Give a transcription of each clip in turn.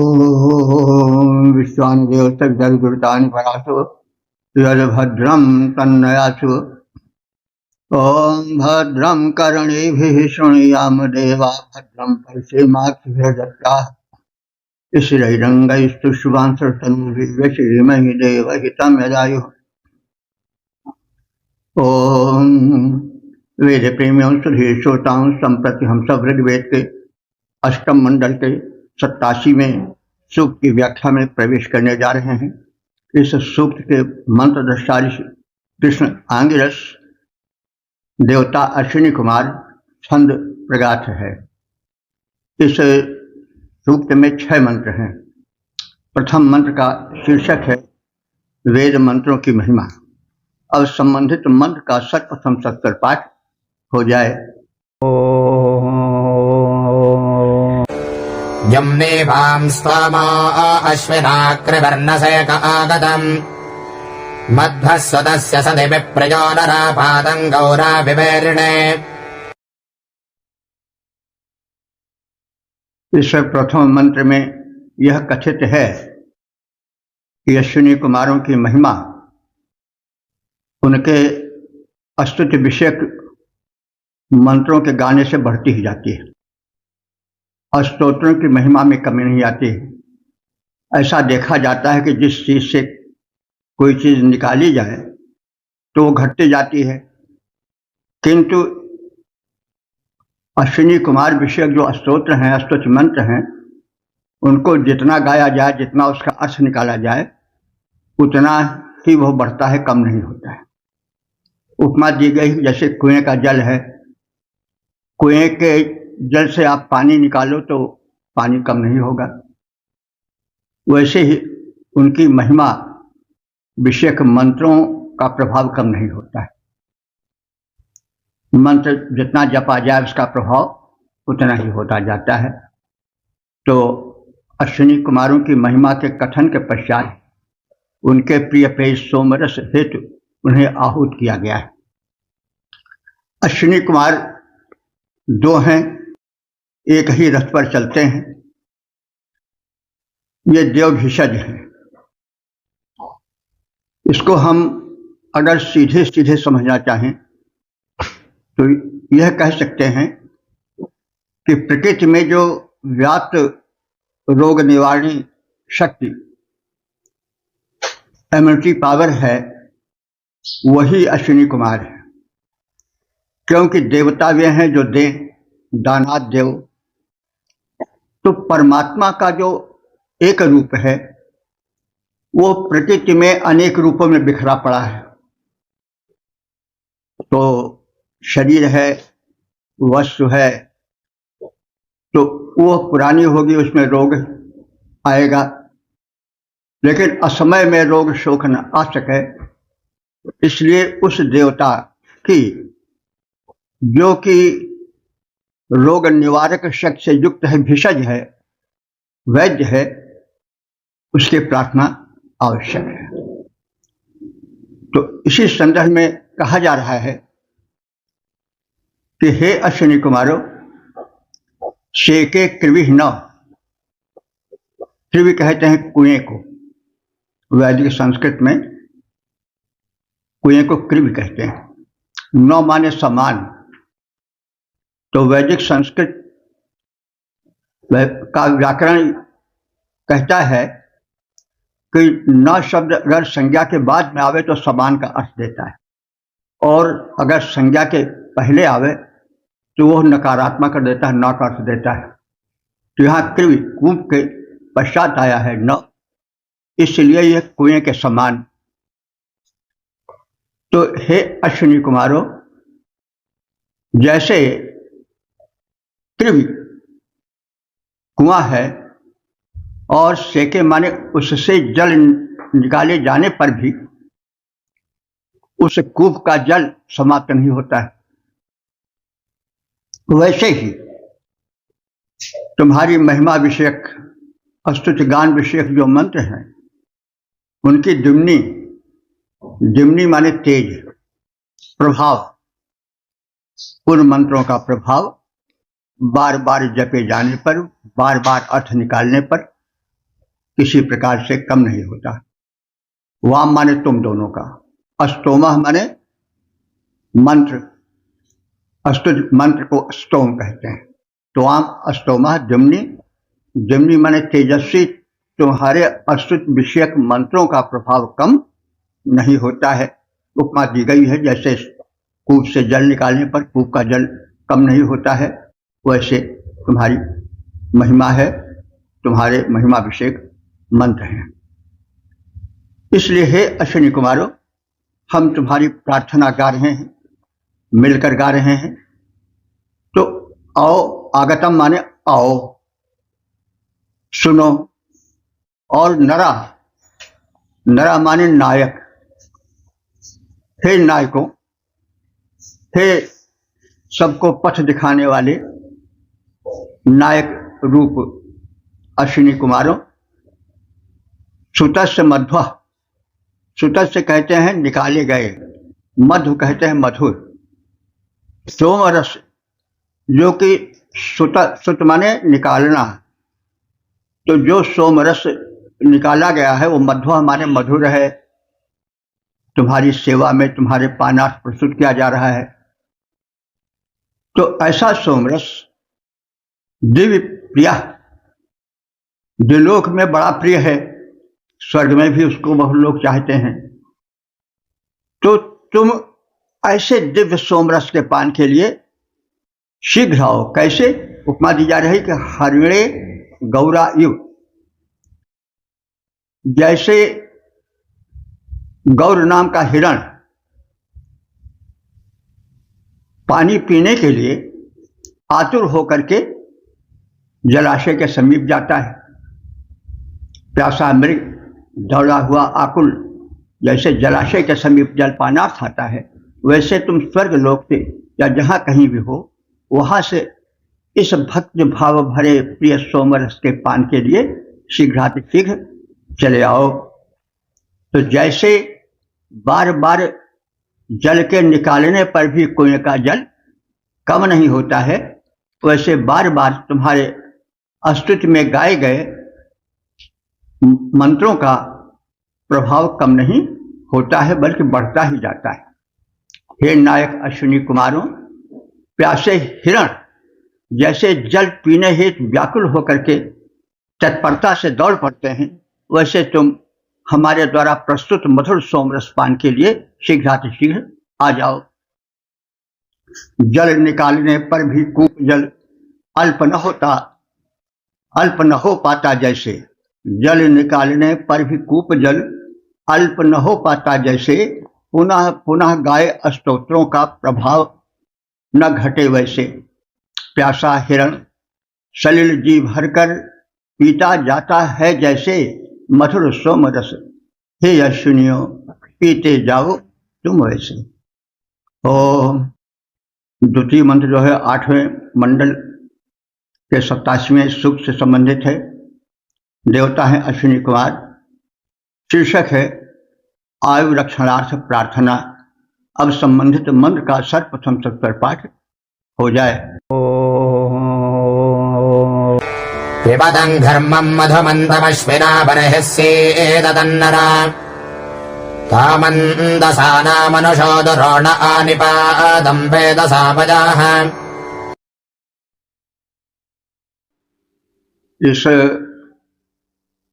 ॐ विश्वानिदेवस्तवितर्गुरुतानि परासु यद्भद्रं तन्नयासु। ॐ भद्रं कर्णेभिः शृणुयाम देवा भद्रं पश्येमाक्षभिर्यजत्राः स्थिरैरङ्गैस्तुष्टुवांसस्तनूभिः श्रीमहि देवहितं यदायुः। ॐ वेद प्रेमियों सुधीर श्रोताओं, संप्रति हम सब ऋग्वेद के अष्टम मंडल के 87वें सूक्त की व्याख्या में प्रवेश करने जा रहे हैं। इस सूक्त के मंत्र दृष्टारी कृष्ण आंगिरस, देवता अश्विनी कुमार, छंद प्रगाथ है। इस सूक्त में 6 मंत्र हैं। प्रथम मंत्र का शीर्षक है वेद मंत्रों की महिमा। अब संबंधित मंत्र का सर्वप्रथम सत्तर पाठ हो जाए। यम्नेवां स्तोमो अश्विनाकृवर्णसेक आगतम् मध्वः स्वतस्य सति विप्रयो नरापादम् गौराभिवेरिणे। इस प्रथम मंत्र में यह कथित है कि अश्विनी कुमारों की महिमा उनके स्तुति विषयक मंत्रों के गाने से बढ़ती ही जाती है। स्तोत्रों की महिमा में कमी नहीं आती है। ऐसा देखा जाता है कि जिस चीज से कोई चीज निकाली जाए तो वो घटती जाती है, किंतु अश्विनी कुमार विषयक जो स्तोत्र हैं, स्तुति मंत्र हैं, उनको जितना गाया जाए, जितना उसका अर्थ निकाला जाए, उतना ही वह बढ़ता है, कम नहीं होता है। उपमा दी गई जैसे कुएं का जल है। कुएं के जल से आप पानी निकालो तो पानी कम नहीं होगा। वैसे ही उनकी महिमा विषयक मंत्रों का प्रभाव कम नहीं होता है। मंत्र जितना जपा जाए उसका प्रभाव उतना ही होता जाता है। तो अश्विनी कुमारों की महिमा के कथन के पश्चात उनके प्रिय पेश सोमरस हेतु उन्हें आहूत किया गया है। अश्विनी कुमार 2 हैं, एक ही रथ पर चलते हैं। ये देव भिषज हैं। इसको हम अगर सीधे सीधे समझना चाहें तो यह कह सकते हैं कि प्रकृति में जो व्याप्त रोग निवारणी शक्ति, इम्यूनिटी पावर है, वही अश्विनी कुमार है। क्योंकि देवता वे हैं जो दें, दानाद देव। तो परमात्मा का जो एक रूप है वो प्रकृति में अनेक रूपों में बिखरा पड़ा है। तो शरीर है, वस्तु है, तो वो पुरानी होगी, उसमें रोग आएगा। लेकिन असमय में रोग शोक न आ सके, इसलिए उस देवता की जो कि रोग निवारक शक्ति से युक्त है, भिषज है, वैद्य है, उसकी प्रार्थना आवश्यक है। तो इसी संदर्भ में कहा जा रहा है कि हे अश्विनी कुमारों, शेके कृवि न, कृवि कहते हैं कुएं को। वैदिक संस्कृत में कुएं को कृवि कहते हैं। न माने समान। तो वैदिक संस्कृत का व्याकरण कहता है कि न शब्द अगर संज्ञा के बाद में आवे तो समान का अर्थ देता है, और अगर संज्ञा के पहले आवे तो वह नकारात्मक कर देता है, न का अर्थ देता है। तो यहाँ कृवि कूप के पश्चात आया है न, इसलिए यह कुएं के समान। तो हे अश्विनी कुमारों, जैसे कृवि कुआं है और सेके माने उससे जल निकाले जाने पर भी उस कूप का जल समाप्त नहीं होता है, वैसे ही तुम्हारी महिमा विषयक, स्तुति गान विषयक जो मंत्र हैं, उनकी दिमनी, दिमनी माने तेज, प्रभाव, उन मंत्रों का प्रभाव बार बार जपे जाने पर, बार बार अर्थ निकालने पर किसी प्रकार से कम नहीं होता। वाम माने तुम दोनों का, अस्तोमः माने मंत्र, अस्तुत मंत्र को स्तोम कहते हैं। तो वाम अस्तोमः जमनी, जमनी माने तेजस्वी, तुम्हारे अस्तुत विषयक मंत्रों का प्रभाव कम नहीं होता है। उपमा दी गई है, जैसे कूप से जल निकालने पर कूप का जल कम नहीं होता है, वैसे तुम्हारी महिमा है, तुम्हारे महिमा विषयक मंत्र हैं। इसलिए हे अश्विनी कुमारों, हम तुम्हारी प्रार्थना गा रहे हैं, मिलकर गा रहे हैं। तो आओ, आगतम माने आओ, सुनो। और नरा, नरा माने नायक, हे नायकों, हे सबको पथ दिखाने वाले नायक रूप अश्विनी कुमारों। सुतस्य मध्व, सुतस्य कहते हैं निकाले गए, मधु कहते हैं मधुर। सोमरस, जो कि सुत माने निकालना, तो जो सोमरस निकाला गया है वो मध्व माने मधुर है। तुम्हारी सेवा में तुम्हारे पानार्थ प्रस्तुत किया जा रहा है। तो ऐसा सोमरस दिव्य प्रिया, द्विलोक में बड़ा प्रिय है, स्वर्ग में भी उसको बहुत लोग चाहते हैं। तो तुम ऐसे दिव्य सोमरस के पान के लिए शीघ्र आओ। कैसे? उपमा दी जा रही कि हरिणे गौरा इव, जैसे गौर नाम का हिरण पानी पीने के लिए आतुर होकर के जलाशय के समीप जाता है, प्यासा मृग दौड़ा हुआ आकुल जैसे जलाशय के समीप जल पानार्थ आता है, वैसे तुम स्वर्ग लोक से या जहां कहीं भी हो वहां से इस भक्त भाव भरे प्रिय सोमरस के पान के लिए शीघ्रातिशीघ्र चले आओ। तो जैसे बार बार जल के निकालने पर भी कुएं का जल कम नहीं होता है, वैसे बार बार तुम्हारे स्तुति में गाए गए मंत्रों का प्रभाव कम नहीं होता है, बल्कि बढ़ता ही जाता है। हे नायक अश्विनी कुमारों, प्यासे हिरण जैसे जल पीने हेतु व्याकुल होकर के तत्परता से दौड़ पड़ते हैं, वैसे तुम हमारे द्वारा प्रस्तुत मधुर सोमरस पान के लिए शीघ्रातिशीघ्र आ जाओ। जल निकालने पर भी कूप जल अल्प न हो पाता, जैसे जल निकालने पर भी कूप जल अल्प न हो पाता, जैसे पुनः पुनः गाए स्तोत्रों का प्रभाव न घटे, वैसे प्यासा हिरण सलिल जी भरकर पीता जाता है, जैसे मधुर सोमरस हे अश्विनियों पीते जाओ तुम वैसे। ओम। द्वितीय मंत्र जो है 8वें मंडल के 87वें सूक्त से संबंधित है। देवता है अश्विनी कुमार। शीर्षक है आयु रक्षणार्थ प्रार्थना। अब संबंधित मंत्र का सर्वप्रथम सत्तर पाठ हो जाए। पिबतं धर्मं मधुमन्तमश्विना बर्हिस्येदन्नरा कामन्दसानामनुषो दुरोण आनिपादं वेदसापजाः। इस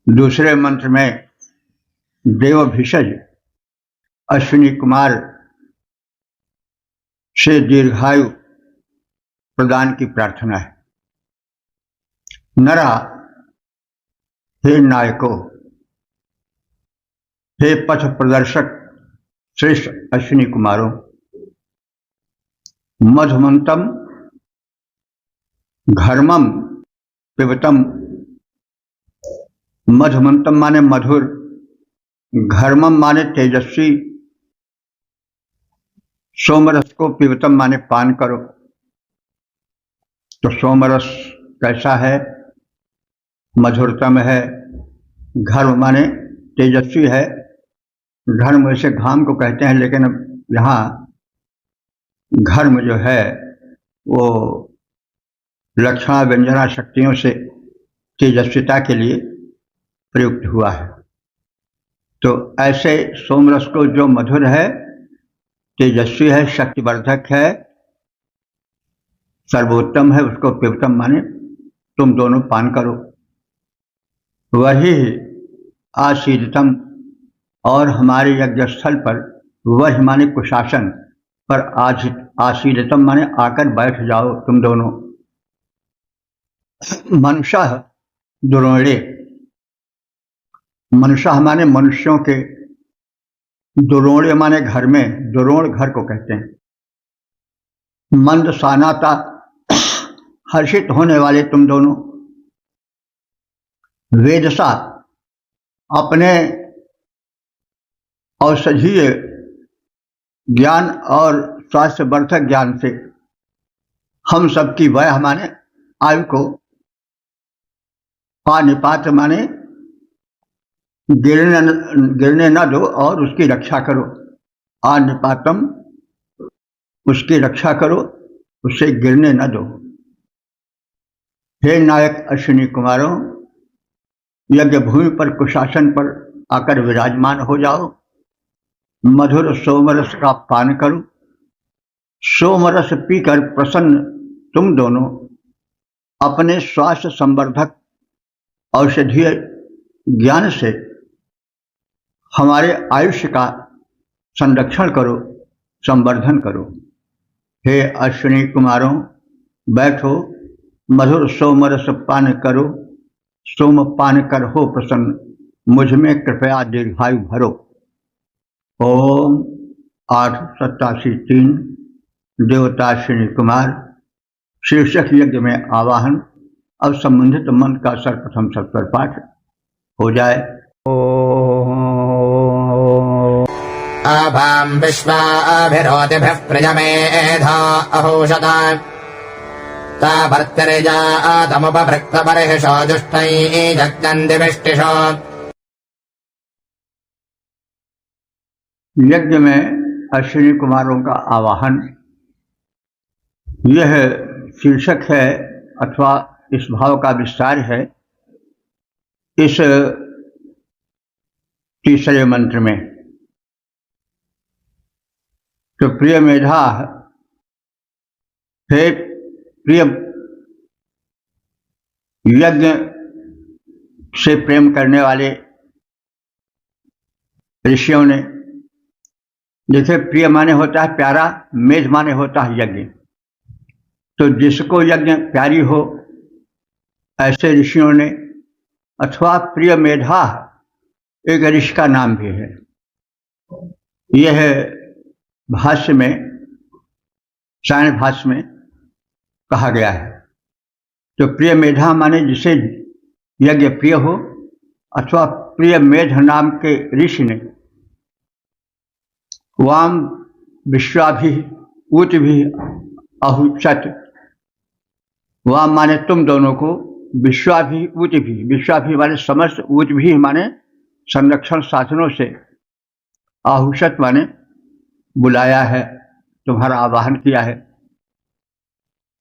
दूसरे मंत्र में देव भिषज अश्विनी कुमार से दीर्घायु प्रदान की प्रार्थना है। नरा, हे नायको, हे पथ प्रदर्शक श्रेष्ठ अश्विनी कुमारों, मधुमंतम घर्मम पिबतम, मधुमंतम माने मधुर, घर्मम माने तेजस्वी, सोमरस को पिबतम माने पान करो। तो सोमरस कैसा है? मधुरतम है। घर्म माने तेजस्वी है। घर्म वैसे घाम को कहते हैं, लेकिन यहाँ घर्म जो है वो लक्षणा व्यंजना शक्तियों से तेजस्विता के लिए प्रयुक्त हुआ है। तो ऐसे सोमरस को जो मधुर है, तेजस्वी है, शक्तिवर्धक है, सर्वोत्तम है, उसको प्रियतम माने तुम दोनों पान करो। वही आशीर्तम, और हमारे यज्ञ स्थल पर वह माने कुशासन पर आशीर्तम माने आकर बैठ जाओ तुम दोनों। मनुष्य दुरोणे, मनुष्य माने मनुष्यों के, दुरोणे माने घर में, दुरोण घर को कहते हैं। मंद सानाता, हर्षित होने वाले तुम दोनों। वेदसा, अपने औषधीय ज्ञान और स्वास्थ्य वर्धक ज्ञान से हम सबकी वह माने आयु को, पानिपात माने गिरने न दो और उसकी रक्षा करो। आनिपातम, उसकी रक्षा करो, उसे गिरने न दो। हे नायक अश्विनी कुमारों, यज्ञ भूमि पर कुशासन पर आकर विराजमान हो जाओ। मधुर सोमरस का पान करो। सोमरस पीकर प्रसन्न तुम दोनों अपने स्वास्थ्य संवर्धक औषधीय ज्ञान से हमारे आयुष्य का संरक्षण करो, संवर्धन करो। हे अश्विनी कुमारों, बैठो, मधुर सोमरस पान करो। सोम पान कर हो प्रसन्न, मुझ में कृपया दीर्घायु भरो। ओम 887-3 देवता अश्विनी कुमार शीर्षक यज्ञ में आवाहन। अब संबंधित मंत्र का सर्वप्रथम सत्वर पाठ हो जाए। आभां विश्वाभिरोतिभिः प्रजमेधा अहोषता ताभर्तरिजातमुपभृक्तबर्हिषो दुष्टैः जग्जन्दिविष्टिषो। यज्ञ में अश्विनी कुमारों का आवाहन, यह शीर्षक है अथवा इस भाव का विस्तार है इस तीसरे मंत्र में। तो प्रिय मेधा, हे प्रिय, यज्ञ से प्रेम करने वाले ऋषियों ने, जैसे प्रिय माने होता है प्यारा, मेध माने होता है यज्ञ, तो जिसको यज्ञ प्यारी हो ऐसे ऋषियों ने, अथवा प्रिय मेधा एक ऋषि का नाम भी है, यह भाष्य में, सायण भाष्य में कहा गया है। तो प्रिय मेधा माने जिसे यज्ञ प्रिय हो, अथवा प्रिय मेध नाम के ऋषि ने वाम विश्वाभि ऊच भी अहुचत, वाम माने तुम दोनों को, विश्वाभि ऊच भी, विश्वाभि माने समस्त, ऊच भी माने संरक्षण साधनों से, आहुषत माने बुलाया है, तुम्हारा आवाहन किया है।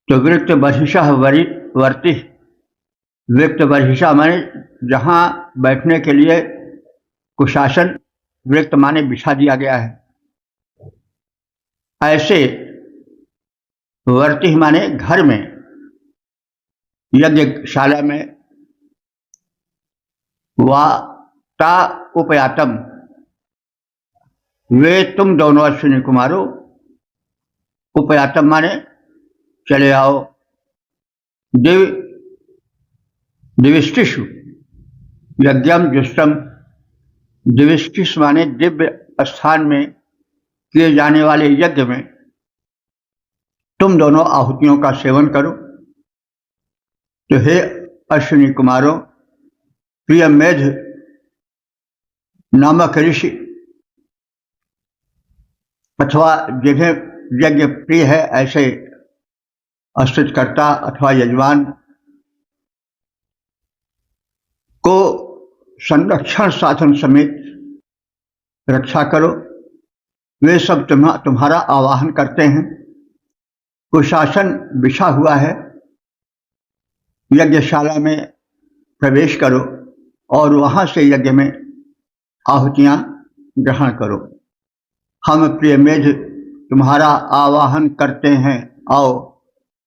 तो वृत्त बर्हिषा वर्ति, वृत्त बर्हिषा माने जहाँ बैठने के लिए कुशासन, वृत्त माने बिछा दिया गया है, ऐसे वर्ति माने घर में, यज्ञशाला में, वाता उपयातम, वे तुम दोनों अश्विनी कुमारों, उपयातम माने चले आओ। दिविष्टिषु यज्ञम जुष्टम, दिविष्टिष माने दिव्य स्थान में किए जाने वाले यज्ञ में तुम दोनों आहुतियों का सेवन करो। तो हे अश्विनी कुमारों, प्रिय मेध नामक ऋषि अथवा जिन्हें यज्ञ प्रिय है ऐसे अस्तित्वकर्ता अथवा यजमान को संरक्षण साधन समेत रक्षा करो। वे सब तुम्हारा आवाहन करते हैं। कुशासन बिछा हुआ है, यज्ञशाला में प्रवेश करो, और वहां से यज्ञ में आहुतियां ग्रहण करो। हम प्रिय मेध तुम्हारा आवाहन करते हैं, आओ।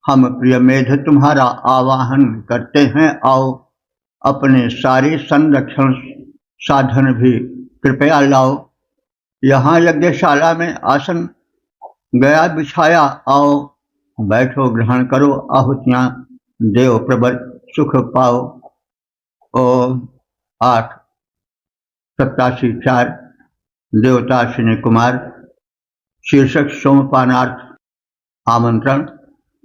हम प्रिय मेध तुम्हारा आवाहन करते हैं, आओ। अपने सारे संरक्षण साधन भी कृपया लाओ। यहाँ यज्ञशाला में आसन गया बिछाया, आओ। बैठो ग्रहण करो आहुतियां, देव प्रबल सुख पाओ। ओम 8:87-4 देवता अश्विनी कुमार। शीर्षक सोमपानार्थ आमंत्रण।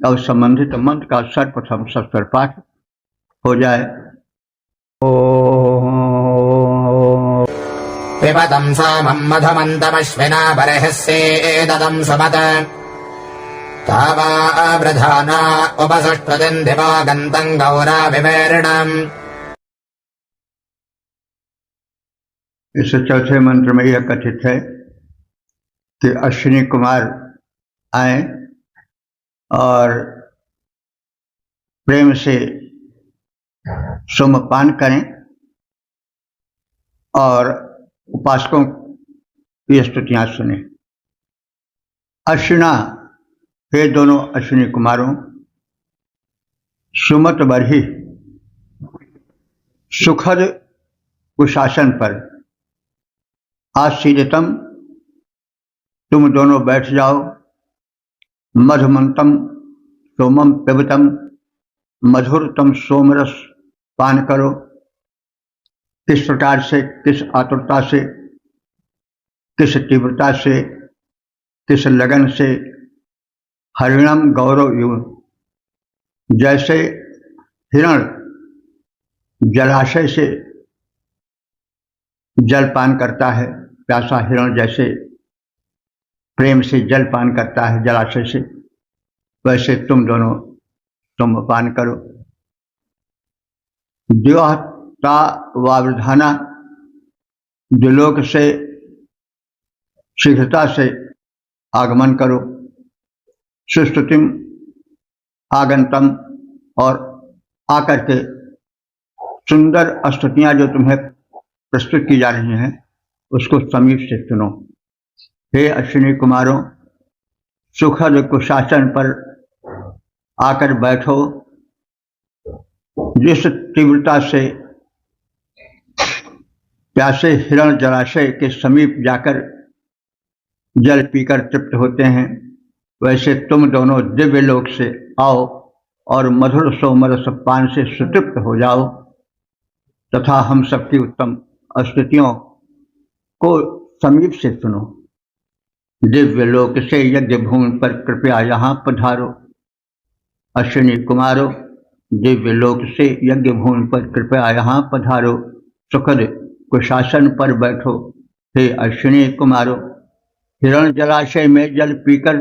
अब संबंधित मंत्र का सर्वप्रथम सस्वर पाठ हो जाए। पिबतं सोमं मधुमन्तमश्विना बर्हिस्सेददं सुमत तावा वृधाना उपसुष्टुतिं दिवागन्तं गौराविवेरिणम्। इस चौथे मंत्र में यह कथित है कि अश्विनी कुमार आए और प्रेम से सोमपान करें और उपासकों की स्तुतियां सुने। अश्विना, हे दोनों अश्विनी कुमारों, सुमत बरही सुखद कुशासन पर आसीदितम, तुम दोनों बैठ जाओ। मधुमंतम सोमम पिबतम, मधुरतम सोमरस पान करो। किस प्रकार से, किस आतुरता से, किस तीव्रता से, किस लगन से, हरिणम गौरव युव, जैसे हिरण जलाशय से जल पान करता है, प्यासा हिरण जैसे प्रेम से जल पान करता है जलाशय से, वैसे तुम दोनों सोमपान करो। द्योता वावधाना, द्युलोक से शीघ्रता से आगमन करो। सुस्तुतिम आगंतम, और आकर के सुंदर स्तुतियां जो तुम्हें प्रस्तुत की जा रही हैं उसको समीप से सुनो। हे अश्विनी कुमारों, सुखद कुशासन पर आकर बैठो। जिस तीव्रता से प्यासे हिरण जलाशय के समीप जाकर जल पीकर तृप्त होते हैं, वैसे तुम दोनों दिव्य लोक से आओ और मधुर सोमरस पान से सुतृप्त हो जाओ तथा हम सबकी उत्तम स्तुतियों को समीप से सुनो। दिव्य लोक से यज्ञ भूमि पर कृपया यहाँ पधारो। अश्विनी कुमारों, दिव्य लोक से यज्ञ भूमि पर कृपया यहाँ पधारो। सुखद कुशासन पर बैठो। हे अश्विनी कुमारों, हिरण जलाशय में जल पीकर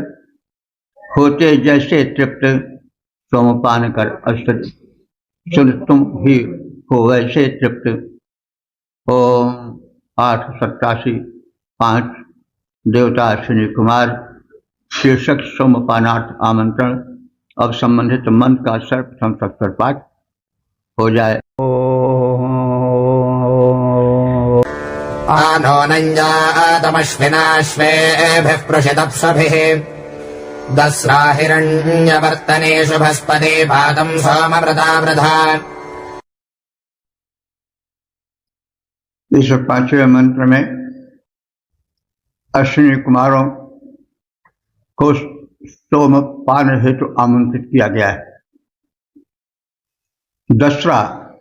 होते जैसे तृप्त, सोमपान कर स्तुति सुन तुम ही हो वैसे तृप्त। ओम 8:87-5 देवता अश्विनी कुमार। शीर्षक सोमपानार्थ आमंत्रण। अब संबंधित मंत्र का सर्वप्रथम सस्वर पाठ हो जाए। आनो नञ्जातमश्विनाश्वेभिः पृषितप्सभिः दस्रा हिरण्यवर्तने शुभस्पदे पादं सोमवृता वृधा। इस पांचवें मंत्र में अश्विनी कुमारों को सोमपान हेतु आमंत्रित किया गया है। दसरा,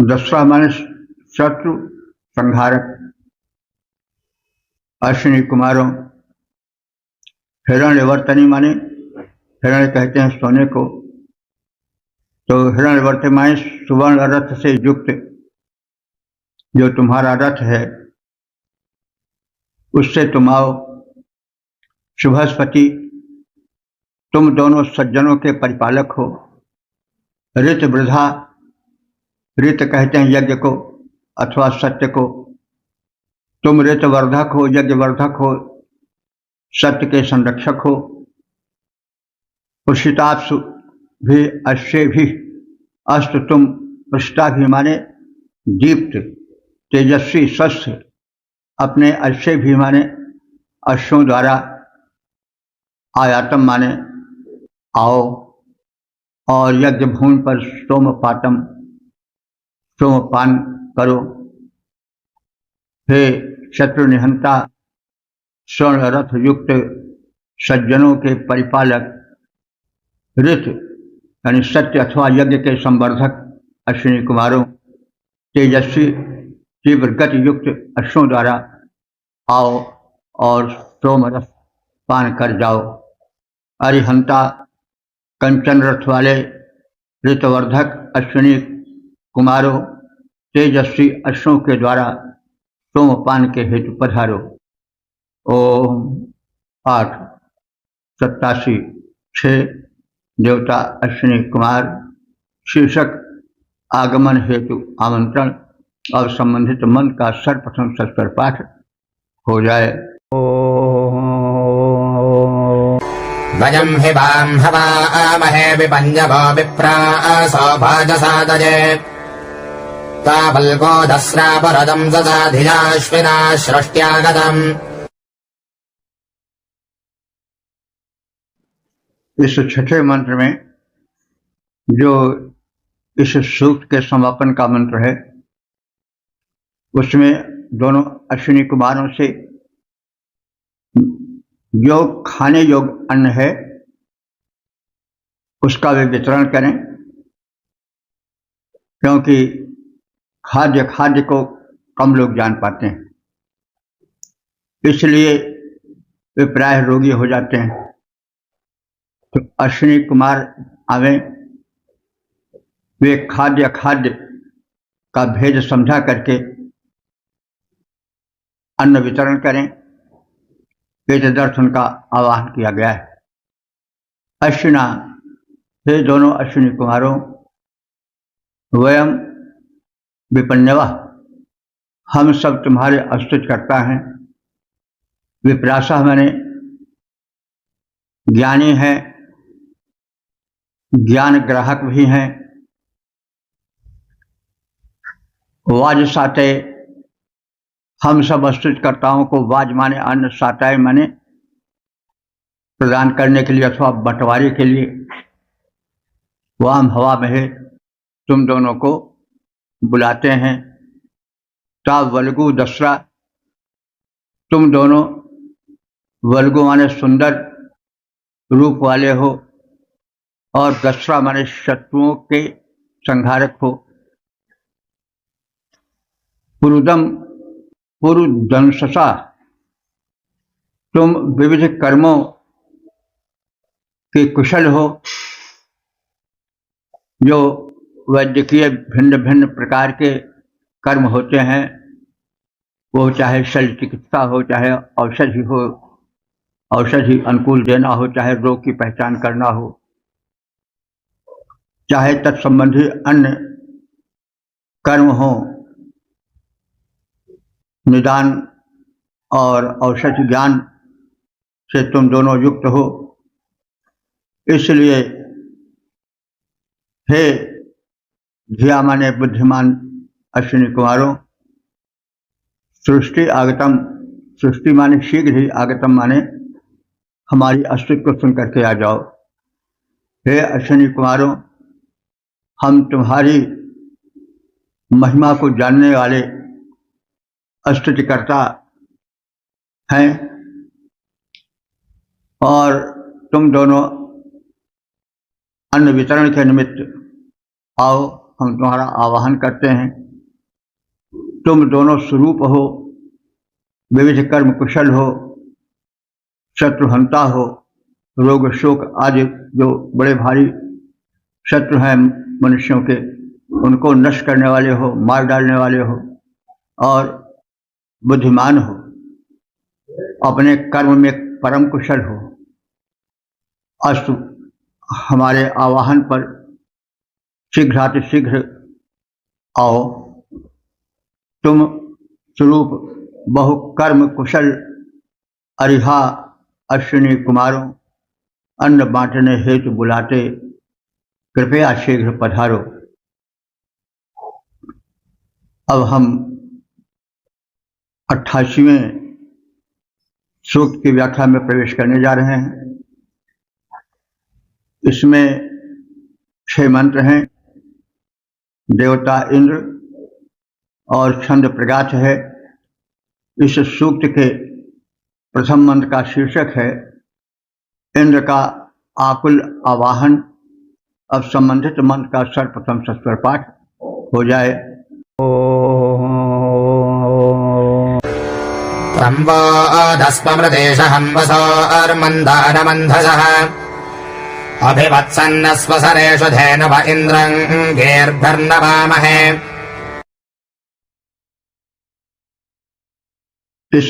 दसरा माने शत्रु संहारक। अश्विनी कुमारों, हिरण्यवर्तनी माने हिरण्य कहते हैं सोने को, तो हिरण्यवर्तनी माने सुवर्ण रथ से युक्त जो तुम्हारा रथ है उससे तुम आओ। शुभस्पति, तुम दोनों सज्जनों के परिपालक हो। ऋत वृधा, ऋत कहते हैं यज्ञ को अथवा सत्य को। तुम ऋतवर्धक हो, यज्ञवर्धक हो, सत्य के संरक्षक हो। उषिताप्सु भी अश्वे भी अस्त तुम, उष्टा भी माने दीप्त तेजस्वी स्वस्थ अपने अश्व भी माने अश्वों द्वारा आयातम माने आओ और यज्ञ भूमि पर सोमपान करो। हे शत्रु निहंता स्वर्ण रथ युक्त सज्जनों के परिपालक ऋत यानी सत्य अथवा यज्ञ के संवर्धक अश्विनी कुमारों, तेजस्वी तीव्र गति युक्त अश्वों द्वारा आओ और सोमरस पान कर जाओ। अरिहंता कंचन रथ वाले ऋतवर्धक अश्विनी कुमारों, तेजस्वी अश्वों के द्वारा सोमपान के हेतु पधारो। ओम 8 87 6 देवता अश्विनी कुमार शीर्षक आगमन हेतु आमंत्रण और संबंधित मंत्र का सर्वप्रथम सस्वर पाठ हो जाए। वयम् हि वाम् हवामहे विपञ्जवो विप्रासो भाजसादजे तावल्को दस्रापरदम् ददाधियाश्विना सृष्ट्यागतम्। इस छठे मंत्र में जो इस सूक्त के समापन का मंत्र है, उसमें दोनों अश्विनी कुमारों से जो खाने योग्य अन्न है उसका वे वितरण करें, क्योंकि खाद्य को कम लोग जान पाते हैं, इसलिए वे प्रायः रोगी हो जाते हैं। तो अश्विनी कुमार आवे, वे खाद्य का भेद समझा करके अन्न वितरण करें, वेददर्थ उनका आवाहन किया गया है। अश्विना, हे दोनों अश्विनी कुमारों, वयम विपन्नवा, हम सब तुम्हारे स्तुति करता हैं। विप्रासा मैंने ज्ञानी हैं, ज्ञान ग्राहक भी हैं। वाज साते, हम सब स्तुतिकर्ताओं को वाज माने अन्न, साताए माने प्रदान करने के लिए अथवा बंटवारे के लिए। वाम हवा में तुम दोनों को बुलाते हैं। ता वल्गु दसरा, तुम दोनों वल्गु माने सुंदर रूप वाले हो और दसरा माने शत्रुओं के संहारक हो। पुरुदंससा, तुम विविध कर्मों के कुशल हो, जो वैद्यकीय भिन्न भिन्न प्रकार के कर्म होते हैं, वो चाहे शल्य चिकित्सा हो, चाहे औषधि हो, औषधि अनुकूल देना हो, चाहे रोग की पहचान करना हो, चाहे तत्संबंधी अन्य कर्म हो, निदान और औषधि ज्ञान से तुम दोनों युक्त हो। इसलिए हे धिया माने बुद्धिमान अश्विनी कुमारों, सृष्टि आगतम, सृष्टि माने शीघ्र ही, आगतम माने हमारी अस्तित्व को सुन करके आ जाओ। हे अश्विनी कुमारों, हम तुम्हारी महिमा को जानने वाले स्तुतिकर्ता हैं और तुम दोनों अन्न वितरण के निमित्त आओ, हम तुम्हारा आवाहन करते हैं। तुम दोनों स्वरूप हो, विविध कर्म कुशल हो, शत्रुहंता हो, रोग शोक आदि जो बड़े भारी शत्रु हैं मनुष्यों के, उनको नष्ट करने वाले हो, मार डालने वाले हो और बुद्धिमान हो, अपने कर्म में परम कुशल हो। अस्तु, हमारे आवाहन पर शीघ्रातिशीघ्र आओ। तुम स्वरूप बहु कर्म कुशल अरिहा अश्विनी कुमारों, अन्न बांटने हेतु बुलाते, कृपया शीघ्र पधारो। अब हम 88वें सूक्त की व्याख्या में प्रवेश करने जा रहे हैं। इसमें 6 मंत्र हैं। देवता इंद्र और छंद प्रगाथ है। इस सूक्त के प्रथम मंत्र का शीर्षक है इंद्र का आकुल आवाहन। अब संबंधित मंत्र का सर्वप्रथम सस्वर पाठ हो जाए। तम्बोदस्पमृदेशहम्बसोर्मन्दारमन्धसः अभिवत्सन्नस्वसरेषु धेनुव इन्द्रं गेर्भिर्नवामहे। इस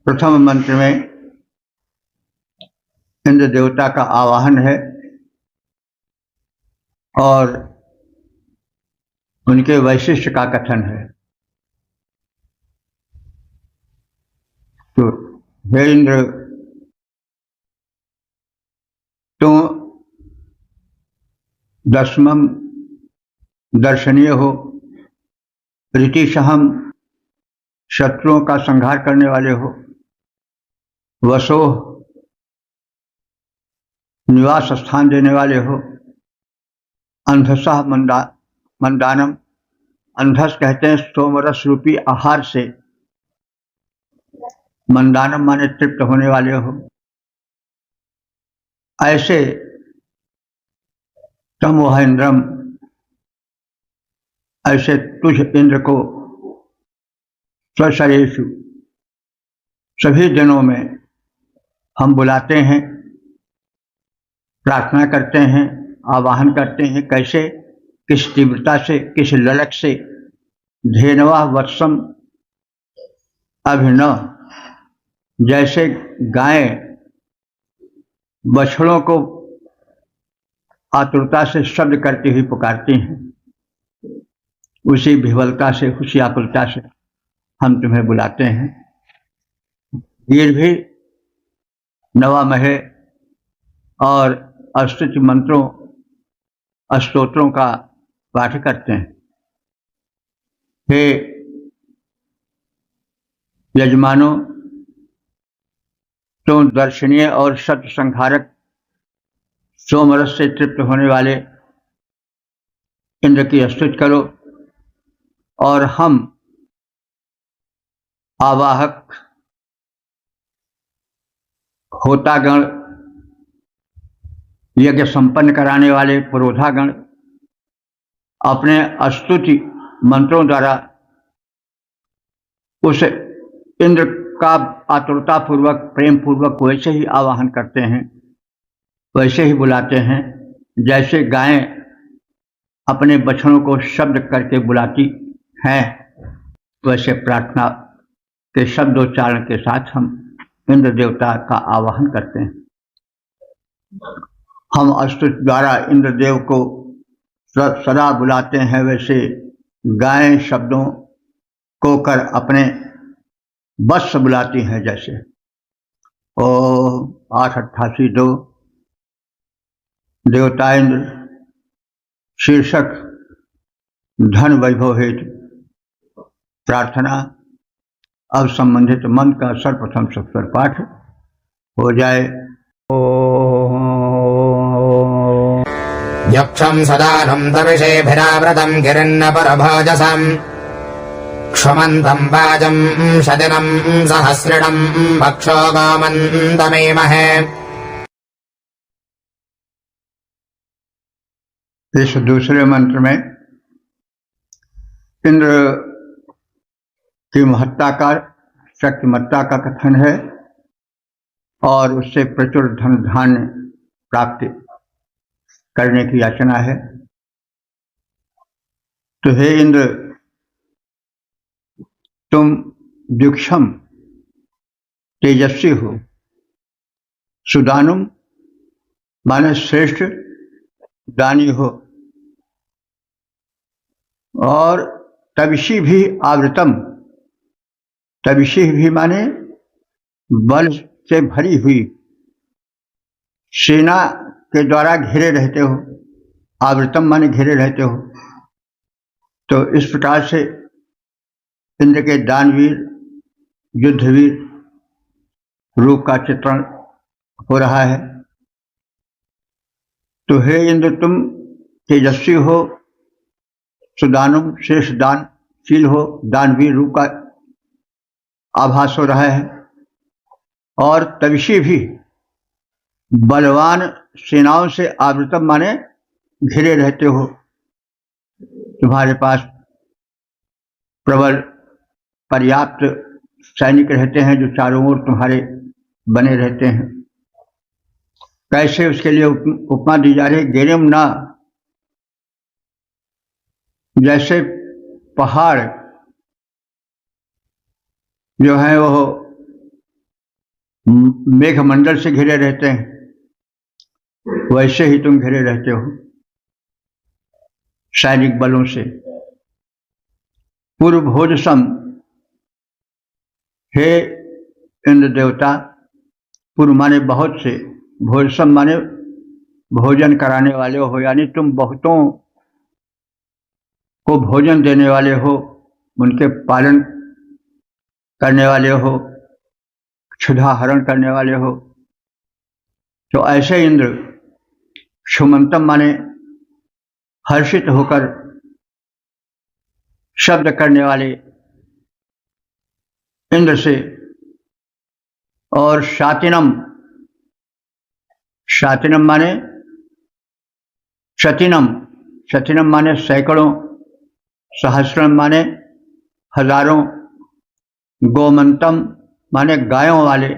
प्रथम मंत्र में इंद्र देवता का आवाहन है और उनके वैशिष्ट का कथन है। तो हे इंद्र, तुम दशमम दर्शनीय हो, रीतिशहम शत्रुओं का संहार करने वाले हो, वसो निवास स्थान देने वाले हो, अंधसः मंदानम, अंधस कहते हैं सोमरस रूपी आहार से, मंदानम माने तृप्त होने वाले हो। ऐसे तम वह इंद्रम, ऐसे तुझ इंद्र को स्वशरेषु सभी दिनों में हम बुलाते हैं, प्रार्थना करते हैं, आवाहन करते हैं। कैसे? किस तीव्रता से, किस ललक से। धेनवा वत्सम अभिनव, जैसे गाय बछड़ों को आतुरता से शब्द करती हुई पुकारती हैं, उसी विह्वलता से, उसी आकुलता से हम तुम्हें बुलाते हैं। वीर भी नवामहे और स्तुति मंत्रों, स्तोत्रों का पाठ करते हैं। हे यजमानों, तुम दर्शनीय और शत्रु संहारक सोमरस से तृप्त होने वाले इंद्र की स्तुति करो और हम आवाहक होतागण, यज्ञ संपन्न कराने वाले पुरोधागण अपने स्तुति मंत्रों द्वारा उस इंद्र का आतुरता पूर्वक, प्रेम पूर्वक वैसे ही आवाहन करते हैं, वैसे ही बुलाते हैं जैसे गायें अपने बछड़ों को शब्द करके बुलाती हैं। वैसे प्रार्थना के शब्दोच्चारण के साथ हम इंद्र देवता का आवाहन करते हैं। हम स्तुति द्वारा इंद्र देव को सदा बुलाते हैं, वैसे गायें शब्दों को कर अपने बस बुलाती हैं। जैसे ओ 8:88 देवता इंद्र शीर्षक धन वैभव हेतु प्रार्थना। अब संबंधित मंत्र का सर्वप्रथम सस्वर पाठ हो जाए। यक्षं सदानं तविषेभिरावृतं गिरिन्नपरभोजसं क्षमन्तं वाजं शदिनं सहस्रिणं भक्षो गोमन्तमेमहे। इस दूसरे मंत्र में इंद्र की महत्ता का, शक्तिमत्ता का कथन है और उससे प्रचुर धन धान्य प्राप्ति करने की याचना है। तो हे इंद्र, तुम द्युक्षम तेजस्वी हो, सुदानुम माने श्रेष्ठ दानी हो, और तविषी भी आवृतम, तविषी भी माने बल से भरी हुई सेना के द्वारा घिरे रहते हो। आवृतम माने घिरे रहते हो। तो इस प्रकार से इंद्र के दानवीर युद्धवीर रूप का चित्रण हो रहा है। तो हे इंद्र, तुम तेजस्वी हो, सुदानुम श्रेष्ठ दानशील हो, दानवीर रूप का आभास हो रहा है, और तविषी भी बलवान सेनाओं से आवृतम माने घिरे रहते हो। तुम्हारे पास प्रबल पर्याप्त सैनिक रहते हैं जो चारों ओर तुम्हारे बने रहते हैं। कैसे उसके लिए उपमा दी जा रही है, गिरिम ना, जैसे पहाड़ जो है वो मेघमंडल से घिरे रहते हैं, वैसे ही तुम घिरे रहते हो सैनिक बलों से। पूर्व भोजसम, हे इंद्र देवता, पूर्व माने बहुत से, भोजसम माने भोजन कराने वाले हो, यानी तुम बहुतों को भोजन देने वाले हो, उनके पालन करने वाले हो, क्षुधा हरण करने वाले हो। तो ऐसे इंद्र सुमंतम माने हर्षित होकर शब्द करने वाले इंद्र से, और शातिनम, शातिनम माने शतिनम, शतिनम माने सैकड़ों, सहस्रम माने हजारों, गोमंतम माने गायों वाले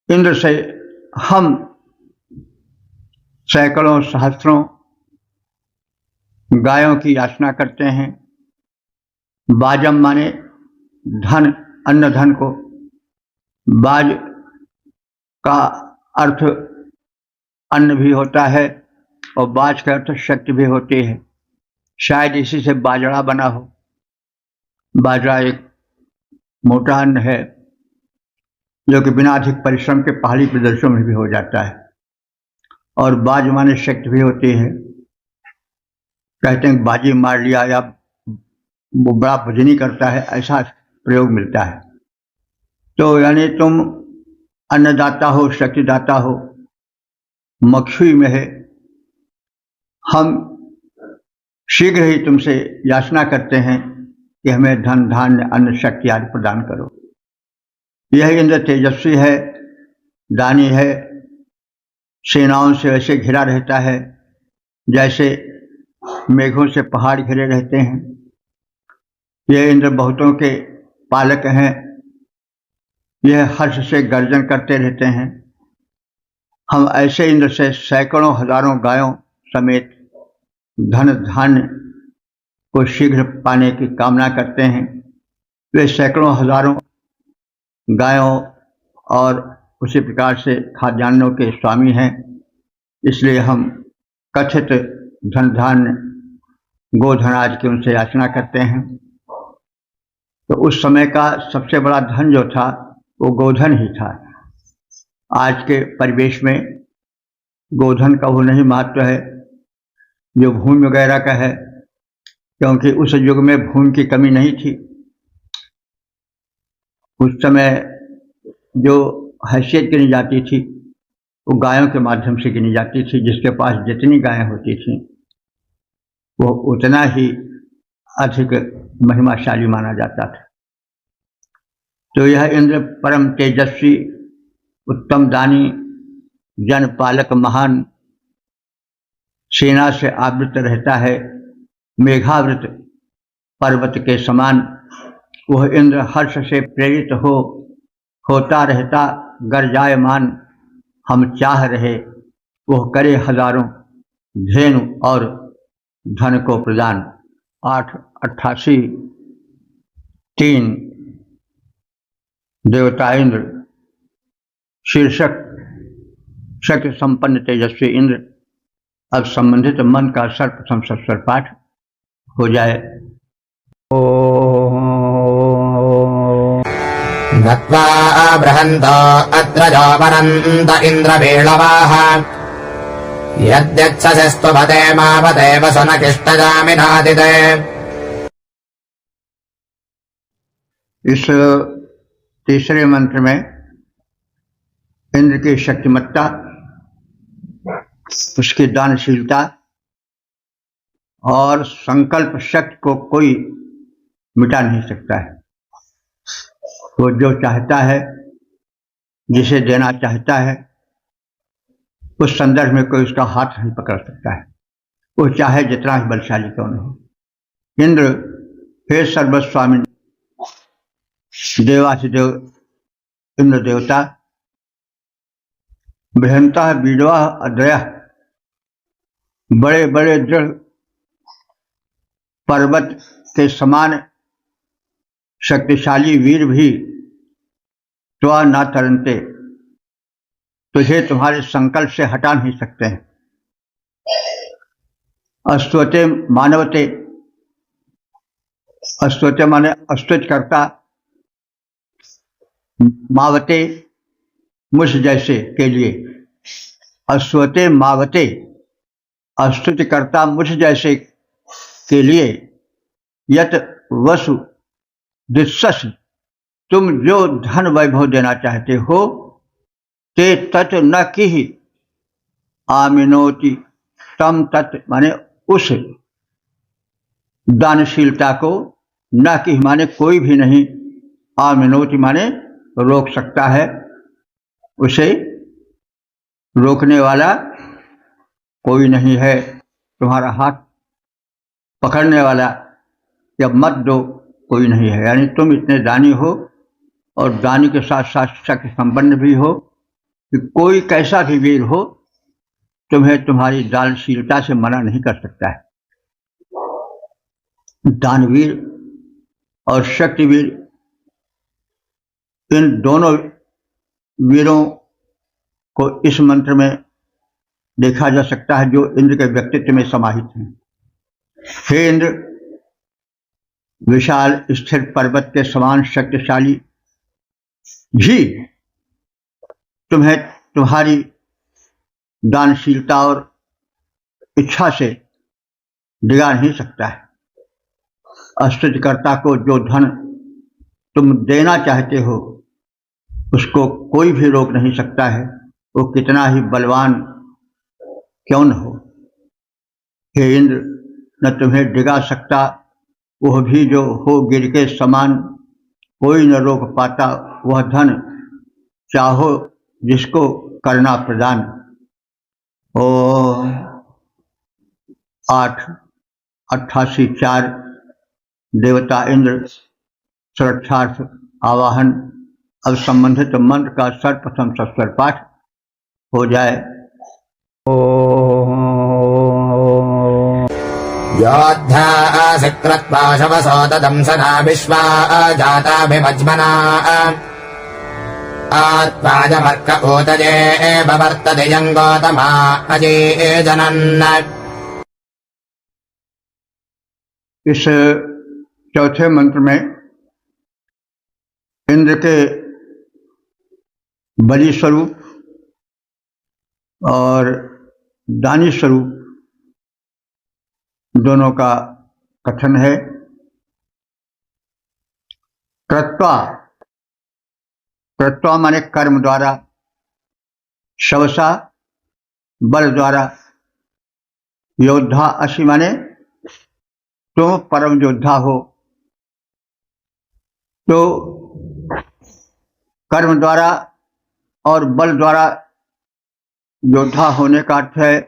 इंद्र से हम सैकड़ों सहस्रों गायों की याचना करते हैं। बाजम माने धन, अन्न धन को, बाज का अर्थ अन्न भी होता है और बाज का अर्थ शक्ति भी होती है। शायद इसी से बाजरा बना हो। बाजरा एक मोटा अन्न है जो कि बिना अधिक परिश्रम के पहाड़ी प्रदेशों में भी हो जाता है, और बाज माने शक्ति भी होती है। कहते हैं बाजी मार लिया या वो बड़ा भजनी करता है, ऐसा प्रयोग मिलता है। तो यानी तुम अन्नदाता हो, शक्तिदाता हो, मक्षुई में है। हम शीघ्र ही तुमसे याचना करते हैं कि हमें धन धान्य अन्न शक्ति आदि प्रदान करो। यह इंद्र तेजस्वी है, दानी है, सेनाओं से ऐसे घिरा रहता है जैसे मेघों से पहाड़ घिरे रहते हैं। यह इंद्र बहुतों के पालक हैं। यह हर्ष से गर्जन करते रहते हैं। हम ऐसे इंद्र से सैकड़ों हजारों गायों समेत धन धान्य को शीघ्र पाने की कामना करते हैं। वे सैकड़ों हजारों गायों और उसी प्रकार से खाद्यान्नों के स्वामी हैं, इसलिए हम कथित धन धान्य गोधन आदि की उनसे याचना करते हैं। तो उस समय का सबसे बड़ा धन जो था वो गोधन ही था। आज के परिवेश में गोधन का वो नहीं महत्व है जो भूमि वगैरह का है, क्योंकि उस युग में भूमि की कमी नहीं थी। उस समय जो हैसियत गिनी जाती थी वो गायों के माध्यम से गिनी जाती थी। जिसके पास जितनी गायें होती थीं वो उतना ही अधिक महिमाशाली माना जाता था। तो यह इंद्र परम तेजस्वी, उत्तम दानी, जन पालक, महान, सेना से आवृत रहता है, मेघावृत पर्वत के समान। वह इंद्र हर्ष से प्रेरित होता रहता गर्जायमान, हम चाह रहे वह करे हजारों धेनु और धन को प्रदान। 888 3 देवता इंद्र शीर्षक शक्ति संपन्न तेजस्वी इंद्र। अब संबंधित मन का सर्वप्रथम सत्स्वर पाठ हो जाए। नत्वा बृहन्तो अत्र जोपरन्त इन्द्रवेळवाः यद्यच्छसिस्त्वपदे मापदेव सुनकिष्टजामिनादिते। इस तीसरे मंत्र में इंद्र की शक्तिमत्ता, उसकी दानशीलता और संकल्प शक्ति को कोई मिटा नहीं सकता है। वो जो चाहता है, जिसे देना चाहता है, उस संदर्भ में कोई उसका हाथ नहीं पकड़ सकता है, वो चाहे जितना ही बलशाली क्यों न हो। इंद्र हे सर्वस्वामी देवाधिदेव इंद्र देवता, बृहंता बीडवा अद्रया, बड़े बड़े दृढ़ पर्वत के समान शक्तिशाली वीर भी त्वा न तरनते, तुझे तुम्हारे संकल्प से हटा नहीं सकते हैं। अस्तुते मानवते, अस्तुते माने अस्तुत करता, मावते मुझ जैसे के लिए, अस्तुते मावते अस्तुति करता मुझ जैसे के लिए, यत वसु दिस्सस, तुम जो धन वैभव देना चाहते हो, ते तत् न कि आमिनोति, तम तत् माने उस दानशीलता को, न कि माने कोई भी नहीं, आमिनोति माने रोक सकता है, उसे रोकने वाला कोई नहीं है। तुम्हारा हाथ पकड़ने वाला या मत दो कोई नहीं है। यानी तुम इतने दानी हो और दानी के साथ साथ शक्ति संपन्न भी हो कि कोई कैसा भी वीर हो, तुम्हें तुम्हारी दानशीलता से मना नहीं कर सकता है। दानवीर और शक्तिवीर, इन दोनों वीरों को इस मंत्र में देखा जा सकता है जो इंद्र के व्यक्तित्व में समाहित हैं। हे इंद्र, विशाल स्थिर पर्वत के समान शक्तिशाली भी तुम्हें तुम्हारी दानशीलता और इच्छा से डिगा नहीं सकता है। अस्तुतिकर्ता को जो धन तुम देना चाहते हो, उसको कोई भी रोक नहीं सकता है, वो कितना ही बलवान क्यों न हो। हे इंद्र, न तुम्हें डिगा सकता वह भी जो हो गिर के समान, कोई न रोक पाता वह धन, चाहो जिसको करना प्रदान। ओ 8:88 देवता इंद्र सुरक्षार्थ आवाहन। अब संबंधित मंत्र का सर्वप्रथम सस्वर पाठ हो जाए। योद्धासि कृत्वा शवसो ददंसना विश्वा जाताभिमज्मना, आत्माजमर्क ऊतये भवर्तते यङ्गोतमा अजेजनन्। इस चौथे मंत्र में इंद्र के बलि स्वरूप और दानी स्वरूप दोनों का कथन है। कृत्वा, कृत्वा माने कर्म द्वारा, शवसा बल द्वारा, योद्धा असी माने तुम परम योद्धा हो। तो कर्म द्वारा और बल द्वारा योद्धा होने का अर्थ है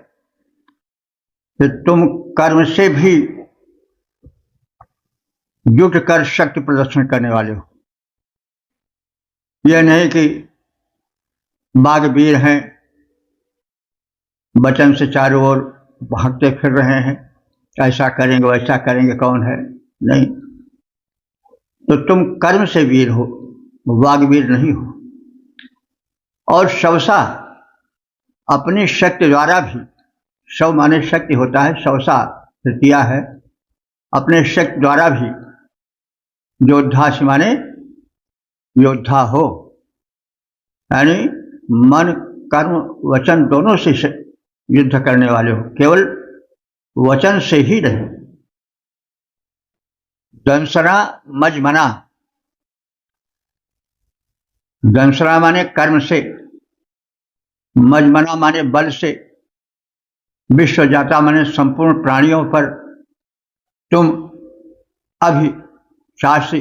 कि तुम कर्म से भी जुट कर शक्ति प्रदर्शन करने वाले हो। यह नहीं कि बागवीर हैं, वचन से चारों ओर भागते फिर रहे हैं, ऐसा करेंगे वैसा करेंगे, कौन है, नहीं। तो तुम कर्म से वीर हो, वागवीर नहीं हो। और शवसा, अपनी शक्ति द्वारा भी, शव माने शक्ति होता है, शवसा तृतीया है, अपने शक्ति द्वारा भी योद्धा से माने योद्धा हो। यानी मन कर्म वचन दोनों से युद्ध करने वाले हो, केवल वचन से ही रहे। दंसरा मजमना, दंसरा माने कर्म से, मजमना माने बल से, विश्व जाता माने संपूर्ण प्राणियों पर तुम अभी शासी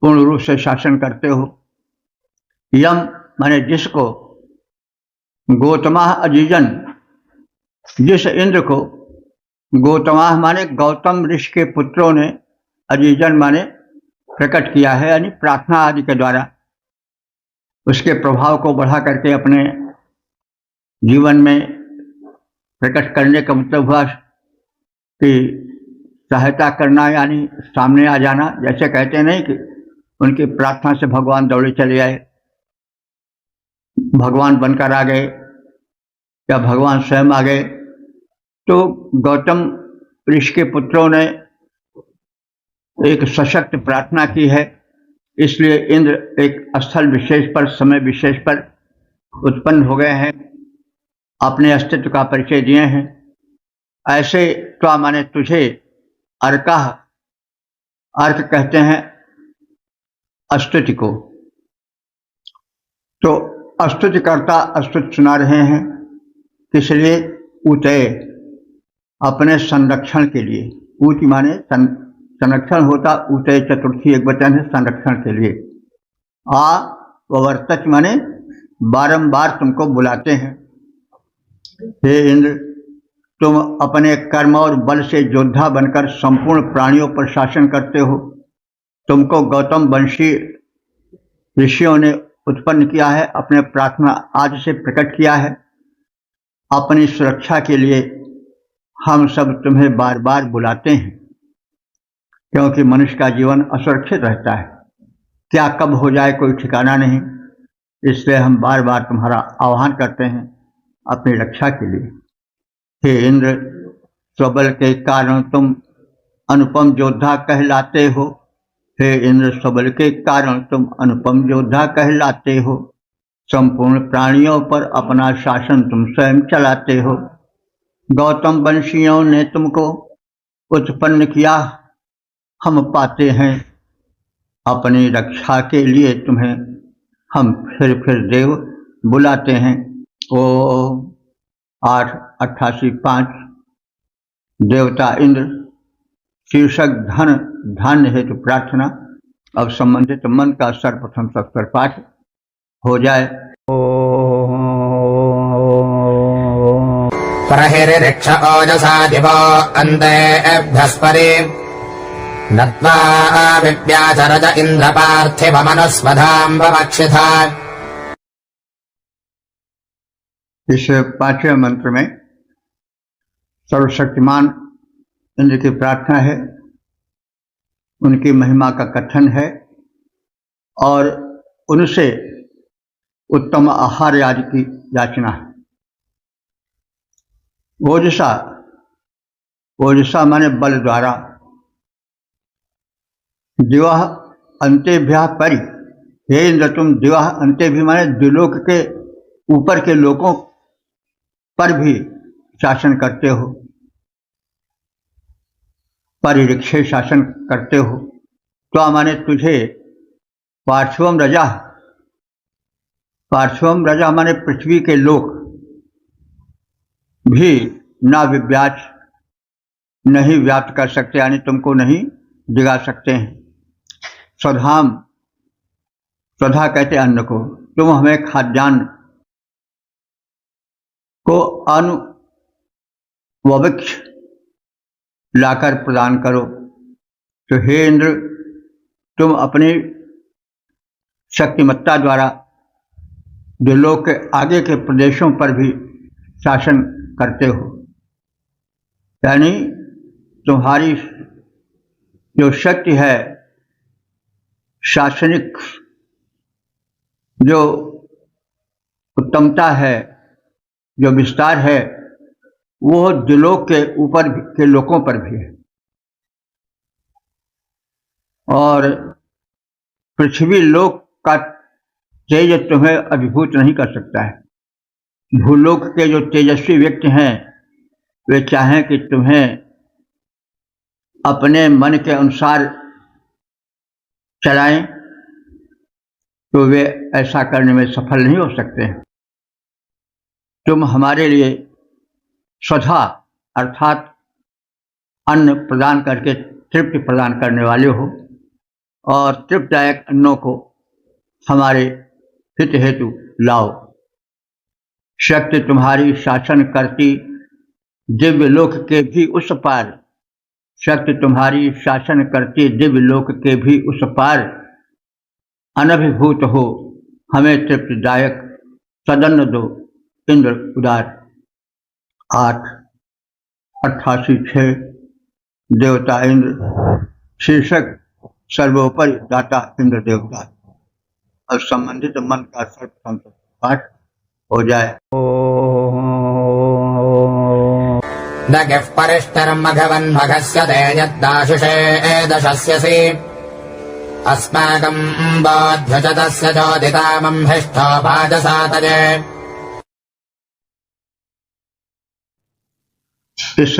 पूर्ण रूप से शासन करते हो। यम माने जिसको, गौतमाह अजीजन, जिस इंद्र को, गौतमाह माने गौतम ऋषि के पुत्रों ने, अजीजन माने प्रकट किया है, यानी प्रार्थना आदि के द्वारा उसके प्रभाव को बढ़ा करके अपने जीवन में प्रकट करने का मतलब हुआ कि सहायता करना, यानी सामने आ जाना। जैसे कहते नहीं कि उनकी प्रार्थना से भगवान दौड़े चले आए, भगवान बनकर आ गए या भगवान स्वयं आ गए। तो गौतम ऋषि के पुत्रों ने एक सशक्त प्रार्थना की है, इसलिए इंद्र एक स्थल विशेष पर, समय विशेष पर उत्पन्न हो गए हैं, अपने अस्तित्व का परिचय दिए हैं। ऐसे त्वा माने तुझे, अर्कः, अर्क कहते हैं स्तुति को। तो स्तुति करता स्तुति सुना रहे हैं, किस लिए? उतय, अपने संरक्षण के लिए। ऊति माने संरक्षण होता, उतय चतुर्थी एक वचन है संरक्षण के लिए। आ वर्तच माने बारंबार तुमको बुलाते हैं। हे इंद्र, तुम अपने कर्म और बल से योद्धा बनकर संपूर्ण प्राणियों पर शासन करते हो। तुमको गौतम वंशी ऋषियों ने उत्पन्न किया है, अपने प्रार्थना आज से प्रकट किया है। अपनी सुरक्षा के लिए हम सब तुम्हें बार बार बुलाते हैं, क्योंकि मनुष्य का जीवन असुरक्षित रहता है, क्या कब हो जाए कोई ठिकाना नहीं। इसलिए हम बार बार तुम्हारा आह्वान करते हैं अपनी रक्षा के लिए। हे इंद्र, स्वबल के कारण तुम अनुपम योद्धा कहलाते हो। हे इंद्र, स्वबल के कारण तुम अनुपम योद्धा कहलाते हो। संपूर्ण प्राणियों पर अपना शासन तुम स्वयं चलाते हो। गौतम वंशियों ने तुमको उत्पन्न किया, हम पाते हैं। अपनी रक्षा के लिए तुम्हें हम फिर देव बुलाते हैं। ओ 8:88:5 देवता इंद्र, शीर्षक धन धान्य हेतु प्रार्थना। अब संबंधित मन का सर्वप्रथम सत्तर पाठ हो जाए। प्रहिरिक्ष ओजसा दिवो अन्तेभ्यस्परे नत्वा विव्याचरज इन्द्र पार्थिवमनुस्वधाम् ववक्षिथा। इस पांचवें मंत्र में सर्वशक्तिमान इंद्र की प्रार्थना है, उनकी महिमा का कथन है और उनसे उत्तम आहार आदि की याचना है। ओजसा, ओजसा माने बल द्वारा। दिवह अंतेभ्यः परि, हे इंद्र तुम दिवह अंते भी माने द्विलोक के ऊपर के लोकों पर भी शासन करते हो, परिरिक्षे शासन करते हो। तो माने तुझे पार्थिवम रजा, पार्थिवम रजा माने पृथ्वी के लोक भी ना विव्याच नहीं व्याप्त कर सकते, यानी तुमको नहीं दिगा सकते हैं। स्वधाम, स्वधा कहते अन्न को, तुम हमें खाद्यान्न को अनुवविक्ष लाकर प्रदान करो। तो हे इंद्र, तुम अपनी शक्तिमत्ता द्वारा द्विलोक के आगे के प्रदेशों पर भी शासन करते हो, यानी तुम्हारी जो शक्ति है, शासनिक जो उत्तमता है, जो विस्तार है, वो द्विलोक के ऊपर के लोगों पर भी है और पृथ्वी लोक का तेज तुम्हें अभिभूत नहीं कर सकता है। भूलोक के जो तेजस्वी व्यक्ति हैं वे चाहें कि तुम्हें अपने मन के अनुसार चलाएं तो वे ऐसा करने में सफल नहीं हो सकते हैं। तुम हमारे लिए स्वधा अर्थात अन्न प्रदान करके तृप्ति प्रदान करने वाले हो और तृप्तदायक अन्नों को हमारे हित हेतु लाओ। शक्ति तुम्हारी शासन करती दिव्य लोक के भी उस पार, शक्ति तुम्हारी शासन करती दिव्य लोक के भी उस पार, अनभिभूत हो हमें तृप्तिदायक सदन्न दो इंद्र उदार। 8:88 देवता इंद्र शीर्षक सर्वोपरि दाता इंद्र देवता। और संबंधित मन का सर्वप्रथम पाठ हो जाए। दगः परिष्टरम् मघवन् मघस्य ते यद्दाशुषे दशस्यसि अस्माकम् बोध्यजतस्य चोदितामम् हिष्ठो वाजसातये। इस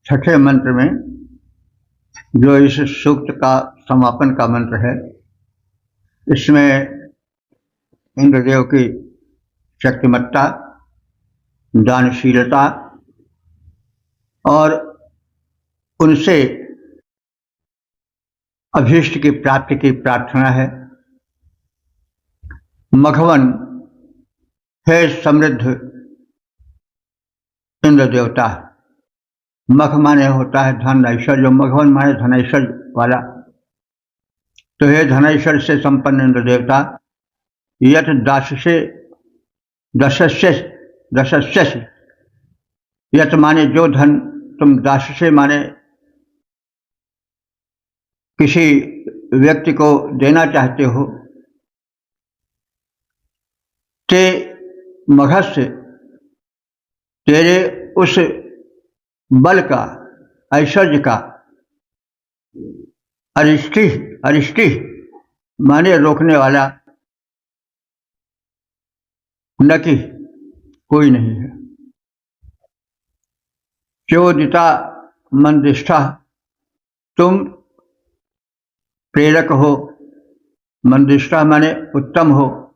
छठे मंत्र में जो इस सूक्त का समापन का मंत्र है, इसमें इंद्रदेव की शक्तिमत्ता, दानशीलता और उनसे अभीष्ट की प्राप्ति की प्रार्थना है। मघवन है समृद्ध इंद्र देवता। मघ माने होता है धन ऐश्वर्य, मघवन माने धन ऐश्वर्य वाला। तो हे धनैश्वर्य से संपन्न इंद्र देवता, यत दाससे दशस्य यत माने जो धन तुम दास से माने किसी व्यक्ति को देना चाहते हो, ते मघस्य तेरे उस बल का, ऐश्वर्य का, अरिष्टि माने रोकने वाला न कि कोई नहीं है। चोदिता मंदिष्ठा, तुम प्रेरक हो, मंदिष्ठा माने उत्तम हो,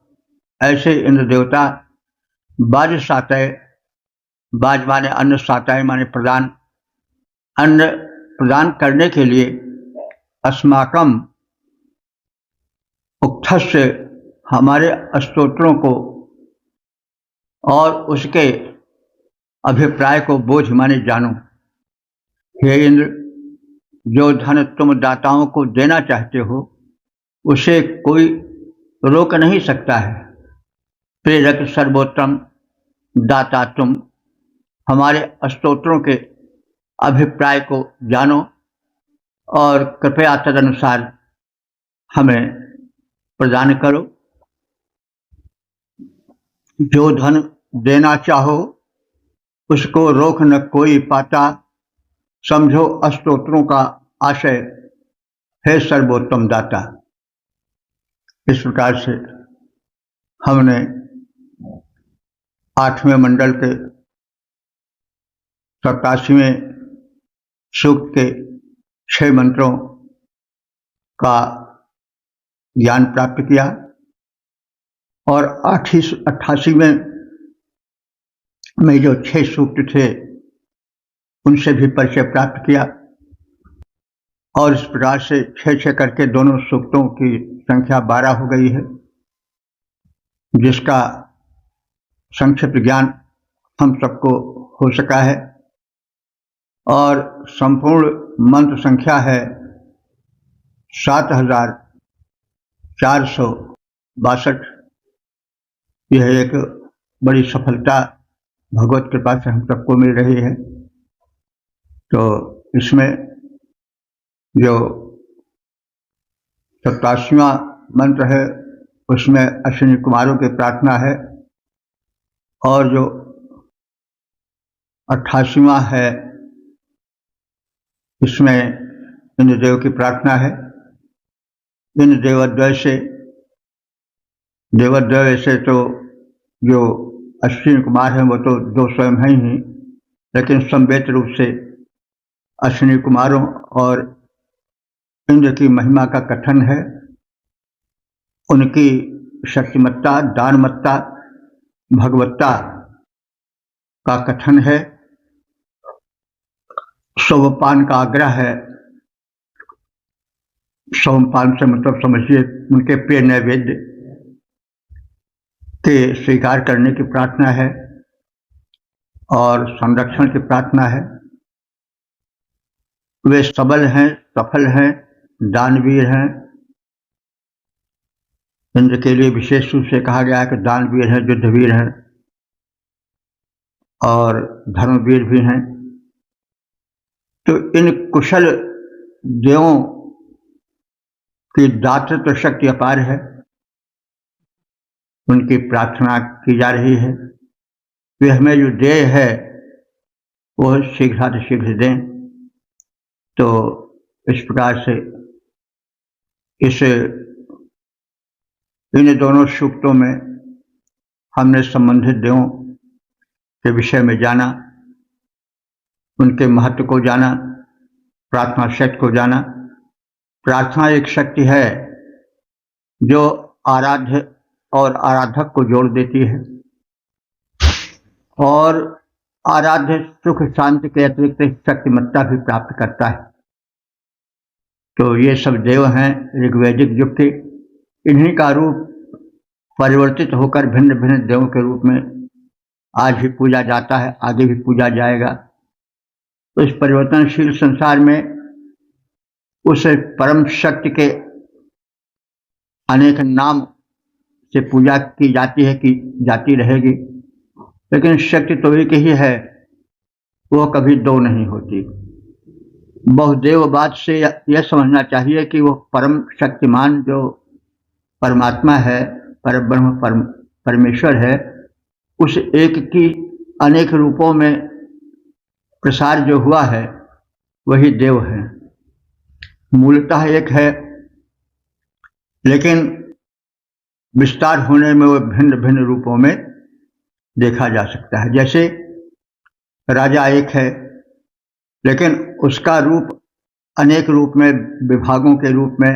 ऐसे इंद्र देवता। बाज सातय, बाज माने अन्न, सातय माने प्रदान, अन्न प्रदान करने के लिए अस्माकम उक्थस्य हमारे स्तोत्रों को और उसके अभिप्राय को बोझ माने जानो। हे इंद्र, जो धन तुम दाताओं को देना चाहते हो उसे कोई रोक नहीं सकता है। प्रेरक सर्वोत्तम दाता तुम हमारे स्तोत्रों के अभिप्राय को जानो और कृपया तदनुसार हमें प्रदान करो। जो धन देना चाहो उसको रोक न कोई पाता, समझो स्तोत्रों का आशय है सर्वोत्तम दाता। इस प्रकार से हमने 8वें मंडल के 87वें सूक्त के 6 मंत्रों का ज्ञान प्राप्त किया और 88वें में जो 6 सूक्त थे उनसे भी परिचय प्राप्त किया। और इस प्रकार से 6 करके दोनों सूक्तों की संख्या 12 हो गई है, जिसका संक्षिप्त ज्ञान हम सबको हो सका है। और संपूर्ण मंत्र संख्या है 7462। यह एक बड़ी सफलता भगवत कृपा से हम सबको मिल रही है। तो इसमें जो 87वां मंत्र है उसमें अश्विनी कुमारों की प्रार्थना है, और जो 88वां है इसमें इंद्रदेव की प्रार्थना है। इंद्र देवद्वय से तो जो अश्विनी कुमार हैं वो तो दो स्वयं हैं ही, लेकिन संवेद रूप से अश्विनी कुमारों और इंद्र की महिमा का कथन है, उनकी शक्तिमत्ता, दानमत्ता, भगवत्ता का कथन है, सोमपान का आग्रह है। सोमपान से मतलब समझिए उनके प्रिय नैवेद्य के स्वीकार करने की प्रार्थना है और संरक्षण की प्रार्थना है। वे सबल हैं, सफल हैं, दानवीर हैं। इंद्र के लिए विशेष रूप से कहा गया है कि दानवीर हैं, युद्धवीर हैं और धर्मवीर भी हैं। तो इन कुशल देवों की दातृत्व शक्ति अपार है, उनकी प्रार्थना की जा रही है। वे हमें जो देय है वो शीघ्र दें। तो इस प्रकार से इन दोनों सूक्तों में हमने संबंधित देवों के विषय में जाना, उनके महत्व को जाना, प्रार्थना शक्ति को जाना। प्रार्थना एक शक्ति है जो आराध्य और आराधक को जोड़ देती है और आराध्य सुख शांति के अतिरिक्त शक्तिमत्ता भी प्राप्त करता है। तो ये सब देव हैं ऋग्वैदिक युग के। इन्हीं का रूप परिवर्तित होकर भिन्न भिन्न देवों के रूप में आज भी पूजा जाता है, आगे भी पूजा जाएगा। तो इस परिवर्तनशील संसार में उस परम शक्ति के अनेक नाम से पूजा की जाती है, कि जाती रहेगी, लेकिन शक्ति तो एक ही है, वो कभी दो नहीं होती। बहुदेववाद से यह समझना चाहिए कि वो परम शक्तिमान जो परमात्मा है, परब्रह्म परमेश्वर है, उस एक की अनेक रूपों में प्रसार जो हुआ है वही देव है। मूलतः एक है, लेकिन विस्तार होने में वो भिन्न भिन्न रूपों में देखा जा सकता है। जैसे राजा एक है, लेकिन उसका रूप अनेक रूप में, विभागों के रूप में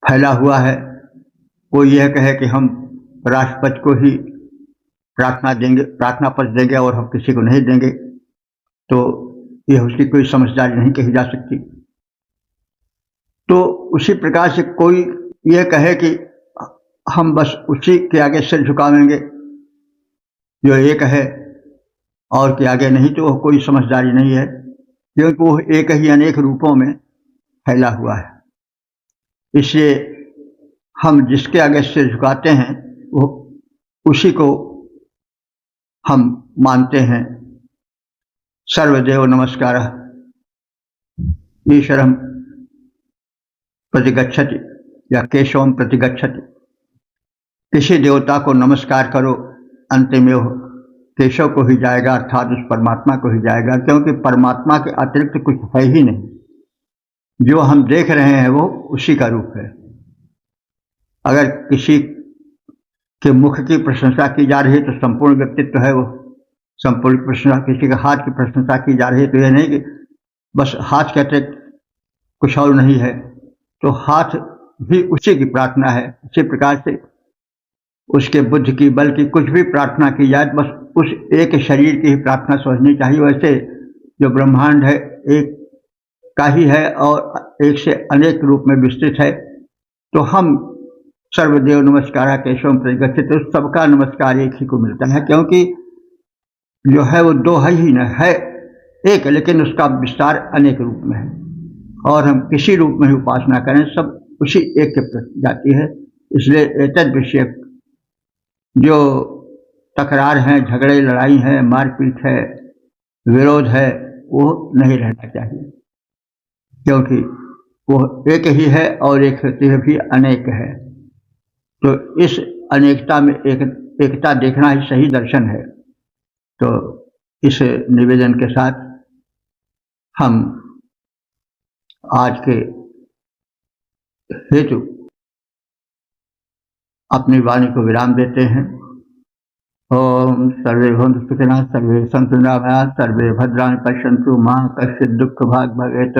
फैला हुआ है। कोई यह कहे कि हम राष्ट्रपति को ही प्रार्थना पत्र देंगे और हम किसी को नहीं देंगे, तो यह उसकी कोई समझदारी नहीं कही जा सकती। तो उसी प्रकार से कोई यह कहे कि हम बस उसी के आगे सिर झुकावेंगे जो एक है और के आगे नहीं, तो वह कोई समझदारी नहीं है, क्योंकि वो एक ही अनेक रूपों में फैला हुआ है। इसलिए हम जिसके आगे सिर झुकाते हैं वो उसी को हम मानते हैं। सर्वदेव नमस्कार ईश्वरम प्रतिगच्छति या केशवम प्रतिगच्छति। किसी देवता को नमस्कार करो, अंतिम केशव को ही जाएगा, अर्थात उस परमात्मा को ही जाएगा, क्योंकि परमात्मा के अतिरिक्त कुछ है ही नहीं। जो हम देख रहे हैं वो उसी का रूप है। अगर किसी के मुख की प्रशंसा की जा रही है तो संपूर्ण व्यक्तित्व है वो। संपूर्ण प्रशंसा, किसी के हाथ की प्रशंसा की जा रही है तो यह नहीं कि बस हाथ कहते कुछ और नहीं है, तो हाथ भी उसी की प्रार्थना है। इसी प्रकार से उसके बुद्धि की, बल की कुछ भी प्रार्थना की जाए बस उस एक शरीर की ही प्रार्थना समझनी चाहिए। वैसे जो ब्रह्मांड है एक का ही है और एक से अनेक रूप में विस्तृत है। तो हम सर्वदेव नमस्कार केशव प्रतिगच्छति, तो सबका नमस्कार एक ही को मिलता है, क्योंकि जो है वो दो है ही न है, एक, लेकिन उसका विस्तार अनेक रूप में है और हम किसी रूप में ही उपासना करें सब उसी एक के प्रति जाती है। इसलिए एतद विषय जो तकरार है, झगड़े लड़ाई है, मारपीट है, विरोध है, वो नहीं रहना चाहिए, क्योंकि वो एक ही है और एक होते हुए भी अनेक है। तो इस अनेकता में एकता देखना ही सही दर्शन है। तो इस निवेदन के साथ हम आज के हेतु अपनी वाणी को विराम देते हैं। ओम सर्वे भवन्तु सुखिनः सर्वे सन्तु निरामयाः सर्वे भद्राणि पश्यन्तु मा कश्चित् दुःख भाग् भवेत्।